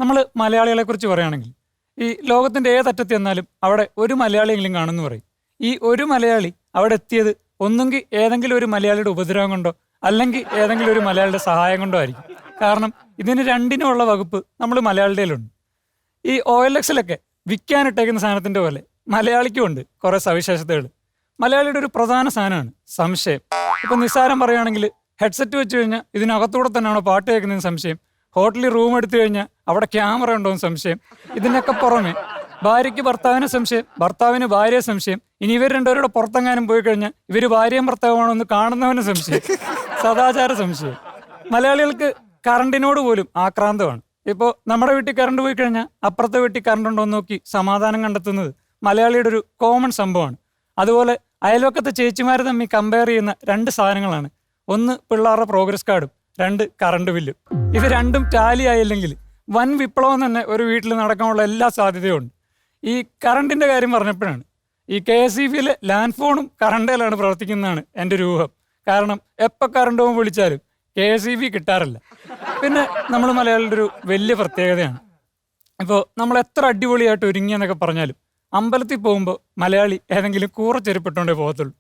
നമ്മൾ മലയാളികളെ കുറിച്ച് പറയുകയാണെങ്കിൽ ഈ ലോകത്തിന്റെ ഏതറ്റത്ത് ചെന്നാലും അവിടെ ഒരു മലയാളിയെങ്കിലും കാണുമെന്ന് പറയും. ഈ ഒരു മലയാളി അവിടെ എത്തിയത് ഒന്നുകിൽ ഏതെങ്കിലും ഒരു മലയാളിയുടെ ഉപദ്രവം കൊണ്ടോ അല്ലെങ്കിൽ ഏതെങ്കിലും ഒരു മലയാളിയുടെ സഹായം കൊണ്ടോ ആയിരിക്കും. കാരണം ഇതിന് രണ്ടിനുമുള്ള വകുപ്പ് നമ്മൾ മലയാളിയിലുണ്ട്. ഈ OLX-ലൊക്കെ വിൽക്കാനിട്ടേക്കുന്ന സാധനത്തിന്റെ പോലെ മലയാളിക്കും ഉണ്ട് കുറെ സവിശേഷതകൾ. മലയാളിയുടെ ഒരു പ്രധാന സാധനമാണ് സംശയം. ഇപ്പൊ നിസ്സാരം പറയുകയാണെങ്കിൽ ഹെഡ്സെറ്റ് വെച്ച് കഴിഞ്ഞാൽ ഇതിനകത്തൂടെ തന്നെയാണോ പാട്ട് കേൾക്കുന്നതിന് സംശയം. ഹോട്ടലിൽ റൂം എടുത്തു കഴിഞ്ഞാൽ അവിടെ ക്യാമറ ഉണ്ടോ എന്ന് സംശയം. ഇതിനൊക്കെ പുറമെ ഭാര്യയ്ക്ക് ഭർത്താവിന് സംശയം, ഭർത്താവിന് ഭാര്യയെ സംശയം. ഇനി ഇവർ രണ്ടുപേരുടെ പുറത്തെങ്ങാനും പോയി കഴിഞ്ഞാൽ ഇവര് ഭാര്യയും ഭർത്താവുമാണോ എന്ന് കാണുന്നവന് സംശയം, സദാചാര സംശയം. മലയാളികൾക്ക് കറണ്ടിനോട് പോലും ആക്രാന്തമാണ്. ഇപ്പോൾ നമ്മുടെ വീട്ടിൽ കറണ്ട് പോയി കഴിഞ്ഞാൽ അപ്പുറത്തെ വീട്ടിൽ കറണ്ട് ഉണ്ടോ എന്ന് നോക്കി സമാധാനം കണ്ടെത്തുന്നത് മലയാളിയുടെ ഒരു കോമൺ സംഭവമാണ്. അതുപോലെ അയൽവക്കത്തെ ചേച്ചിമാർ തമ്മിൽ കമ്പയർ ചെയ്യുന്ന രണ്ട് സാധനങ്ങളാണ്. ഒന്ന് പിള്ളേരുടെ പ്രോഗ്രസ് കാർഡും, രണ്ട് കറണ്ട് ബില്ലും. ഇത് രണ്ടും ടാലി ആയില്ലെങ്കിൽ വൻ വിപ്ലവം തന്നെ ഒരു വീട്ടിൽ നടക്കാനുള്ള എല്ലാ സാധ്യതയും ഉണ്ട്. ഈ കറണ്ടിന്റെ കാര്യം പറഞ്ഞപ്പോഴാണ് ഈ KSEBയിലെ ലാൻഡ് ഫോണും കറണ്ടിലാണ് പ്രവർത്തിക്കുന്നതാണ് എൻ്റെ ഒരു ഊഹം. കാരണം എപ്പോൾ കറണ്ട് പോകുമ്പോൾ വിളിച്ചാലും KSEB കിട്ടാറില്ല. പിന്നെ നമ്മൾ മലയാളിയുടെ ഒരു വലിയ പ്രത്യേകതയാണ്, ഇപ്പോൾ നമ്മൾ എത്ര അടിപൊളിയായിട്ട് ഒരുങ്ങിയെന്നൊക്കെ പറഞ്ഞാലും അമ്പലത്തിൽ പോകുമ്പോൾ മലയാളി ഏതെങ്കിലും കൂറ ചെരുപ്പിട്ടുകൊണ്ടേ പോകത്തുള്ളൂ.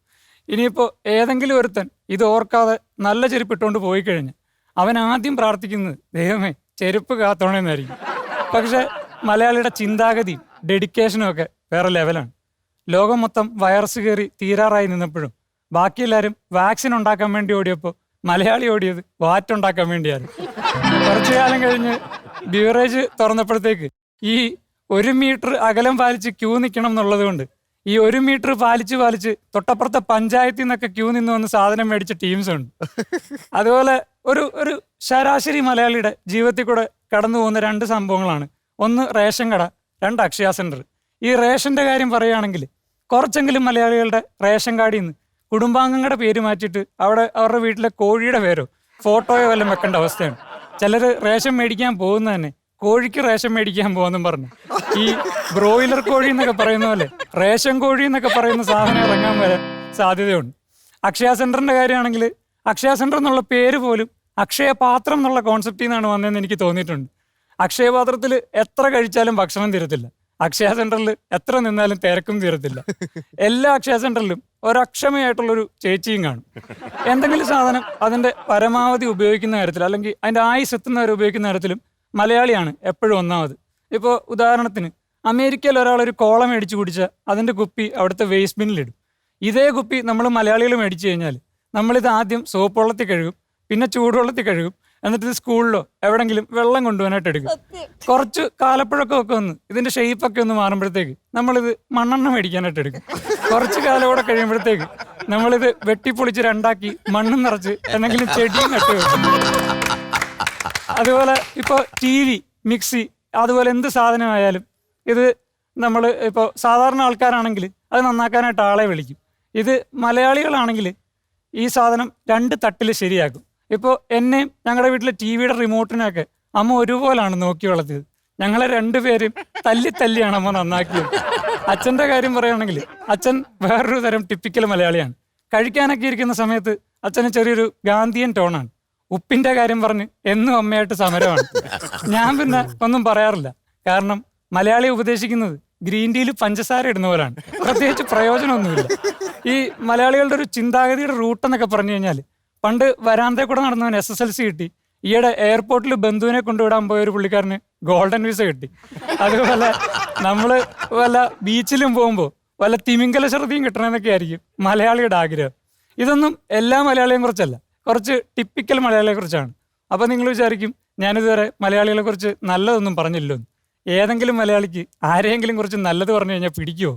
ഇനിയിപ്പോൾ ഏതെങ്കിലും ഒരുത്തൻ ഇത് ഓർക്കാതെ നല്ല ചെരുപ്പിട്ടുകൊണ്ട് പോയി കഴിഞ്ഞാൽ അവൻ ആദ്യം പ്രാർത്ഥിക്കുന്നത് ദൈവമേ ചെരുപ്പ് കാത്തോണമെന്നായിരിക്കും. പക്ഷെ മലയാളിയുടെ ചിന്താഗതിയും ഡെഡിക്കേഷനും ഒക്കെ വേറെ ലെവലാണ്. ലോകം മൊത്തം വൈറസ് കയറി തീരാറായി നിന്നപ്പോഴും ബാക്കിയെല്ലാവരും വാക്സിൻ ഉണ്ടാക്കാൻ വേണ്ടി ഓടിയപ്പോൾ മലയാളി ഓടിയത് വാറ്റുണ്ടാക്കാൻ വേണ്ടിയാണ്. കുറച്ചു കാലം കഴിഞ്ഞ് ബിവറേജ് തുറന്നപ്പോഴത്തേക്ക് ഈ 1 മീറ്റർ അകലം പാലിച്ച് ക്യൂ നിൽക്കണം എന്നുള്ളത് കൊണ്ട് ഈ 1 മീറ്റർ പാലിച്ച് തൊട്ടപ്പുറത്തെ പഞ്ചായത്തിൽ നിന്നൊക്കെ ക്യൂ നിന്ന് വന്ന് സാധനം മേടിച്ച ടീംസ് ഉണ്ട്. അതുപോലെ ഒരു ശരാശരി മലയാളിയുടെ ജീവിതത്തിൽ കൂടെ കടന്നു പോകുന്ന രണ്ട് സംഭവങ്ങളാണ്. ഒന്ന് റേഷൻ കട, രണ്ട് അക്ഷയ സെന്റർ. ഈ റേഷന്റെ കാര്യം പറയുകയാണെങ്കിൽ കുറച്ചെങ്കിലും മലയാളികളുടെ റേഷൻ കാർഡിൽ നിന്ന് കുടുംബാംഗങ്ങളുടെ പേര് മാറ്റിയിട്ട് അവിടെ അവരുടെ വീട്ടിലെ കോഴിയുടെ പേരോ ഫോട്ടോയോ വല്ലതും വെക്കേണ്ട അവസ്ഥയാണ്. ചിലർ റേഷൻ മേടിക്കാൻ പോകുന്ന തന്നെ കോഴിക്ക് റേഷൻ മേടിക്കാൻ പോകുമെന്നും പറഞ്ഞു. ഈ ബ്രോയിലർ കോഴി എന്നൊക്കെ പറയുന്ന പോലെ റേഷൻ കോഴി എന്നൊക്കെ പറയുന്ന സാധനം ഇറങ്ങാൻ വരെ സാധ്യതയുണ്ട്. അക്ഷയ സെന്ററിന്റെ കാര്യമാണെങ്കിൽ അക്ഷയ സെന്റർ എന്നുള്ള പേര് പോലും അക്ഷയ പാത്രം എന്നുള്ള കോൺസെപ്റ്റിൽ നിന്നാണ് വന്നതെന്ന് എനിക്ക് തോന്നിയിട്ടുണ്ട്. അക്ഷയ പാത്രത്തിൽ എത്ര കഴിച്ചാലും ഭക്ഷണം തീരത്തില്ല, അക്ഷയ സെന്ററിൽ എത്ര നിന്നാലും തിരക്കും തീരത്തില്ല. എല്ലാ അക്ഷയ സെന്ററിലും ഒരക്ഷമയായിട്ടുള്ളൊരു ചേച്ചിയും കാണും. എന്തെങ്കിലും സാധനം അതിന്റെ പരമാവധി ഉപയോഗിക്കുന്ന കാര്യത്തിൽ അല്ലെങ്കിൽ അതിന്റെ ആയുസ് എത്തുന്നവരെ ഉപയോഗിക്കുന്ന കാര്യത്തിലും മലയാളിയാണ് എപ്പോഴും ഒന്നാമത്. ഇപ്പോൾ ഉദാഹരണത്തിന് അമേരിക്കയിൽ ഒരാളൊരു കോള മേടിച്ച് കുടിച്ചാൽ അതിന്റെ കുപ്പി അവിടുത്തെ വേസ്റ്റ് ബിന്നിലിടും. ഇതേ കുപ്പി നമ്മൾ മലയാളികൾ മേടിച്ചു കഴിഞ്ഞാൽ നമ്മളിത് ആദ്യം സോപ്പ് വെള്ളത്തിൽ കഴുകും, പിന്നെ ചൂടുവെള്ളത്തിൽ കഴുകും, എന്നിട്ട് ഇത് സ്കൂളിലോ എവിടെങ്കിലും വെള്ളം കൊണ്ടുപോകാനായിട്ട് എടുക്കും. കുറച്ച് കാലപ്പഴക്കമൊക്കെ ഒന്ന് ഇതിന്റെ ഷേപ്പൊക്കെ ഒന്ന് മാറുമ്പോഴത്തേക്ക് നമ്മളിത് മണ്ണെണ്ണ മേടിക്കാനായിട്ട് എടുക്കും. കുറച്ച് കാലം കൂടെ കഴിയുമ്പോഴത്തേക്ക് നമ്മളിത് വെട്ടിപ്പൊളിച്ച് രണ്ടാക്കി മണ്ണും നിറച്ച് എന്തെങ്കിലും ചെടിയും നട്ട് വെക്കും. അതുപോലെ ഇപ്പോൾ TV, മിക്സി, അതുപോലെ എന്ത് സാധനമായാലും ഇത് നമ്മൾ ഇപ്പോൾ സാധാരണ ആൾക്കാരാണെങ്കിൽ അത് നന്നാക്കാനായിട്ട് ആളെ വിളിക്കും. ഇത് മലയാളികളാണെങ്കിൽ ഈ സാധനം 2 തട്ടിൽ ശരിയാക്കും. ഇപ്പോൾ എന്നെയും ഞങ്ങളുടെ വീട്ടിലെ TVയുടെ റിമോട്ടിനൊക്കെ അമ്മ ഒരുപോലാണ് നോക്കി വളർത്തിയത്. ഞങ്ങളെ 2 പേരും തല്ലിയാണ് അമ്മ നന്നാക്കിയത്. അച്ഛൻ്റെ കാര്യം പറയുകയാണെങ്കിൽ അച്ഛൻ വേറൊരു തരം ടിപ്പിക്കൽ മലയാളിയാണ്. കഴിക്കാനൊക്കെ ഇരിക്കുന്ന സമയത്ത് അച്ഛന് ചെറിയൊരു ഗാന്ധിയൻ ടോണാണ്. ഉപ്പിന്റെ കാര്യം പറഞ്ഞ് എന്നും അമ്മയായിട്ട് സമരമാണ്. ഞാൻ പിന്നെ ഒന്നും പറയാറില്ല, കാരണം മലയാളി ഉപദേശിക്കുന്നത് ഗ്രീൻ ടീയിൽ പഞ്ചസാര ഇടുന്ന പോലാണ്, പ്രത്യേകിച്ച് പ്രയോജനമൊന്നുമില്ല. ഈ മലയാളികളുടെ ഒരു ചിന്താഗതിയുടെ റൂട്ട് എന്നൊക്കെ പറഞ്ഞു കഴിഞ്ഞാൽ പണ്ട് വരാന്തയിൽ കൂടെ നടന്നവൻ SSLC കിട്ടി. ഈയിടെ എയർപോർട്ടിൽ ബന്ധുവിനെ കൊണ്ടുവിടാൻ പോയ ഒരു പുള്ളിക്കാരന് ഗോൾഡൻ വിസ കിട്ടി. അതുപോലെ നമ്മൾ വല്ല ബീച്ചിലും പോകുമ്പോൾ വല്ല തിമിംഗല ഛർദിയും കിട്ടണമെന്നൊക്കെ ആയിരിക്കും മലയാളിയുടെ ആഗ്രഹം. ഇതൊന്നും എല്ലാ മലയാളിയെയും കുറിച്ചല്ല, കുറച്ച് ടിപ്പിക്കൽ മലയാളിയെ കുറിച്ചാണ്. അപ്പം നിങ്ങൾ വിചാരിക്കും ഞാനിതുവരെ മലയാളികളെ കുറിച്ച് നല്ലതൊന്നും പറഞ്ഞില്ലോ. ഏതെങ്കിലും മലയാളിക്ക് ആരെയെങ്കിലും കുറിച്ച് നല്ലത് പറഞ്ഞു കഴിഞ്ഞാൽ പിടിക്കുമോ?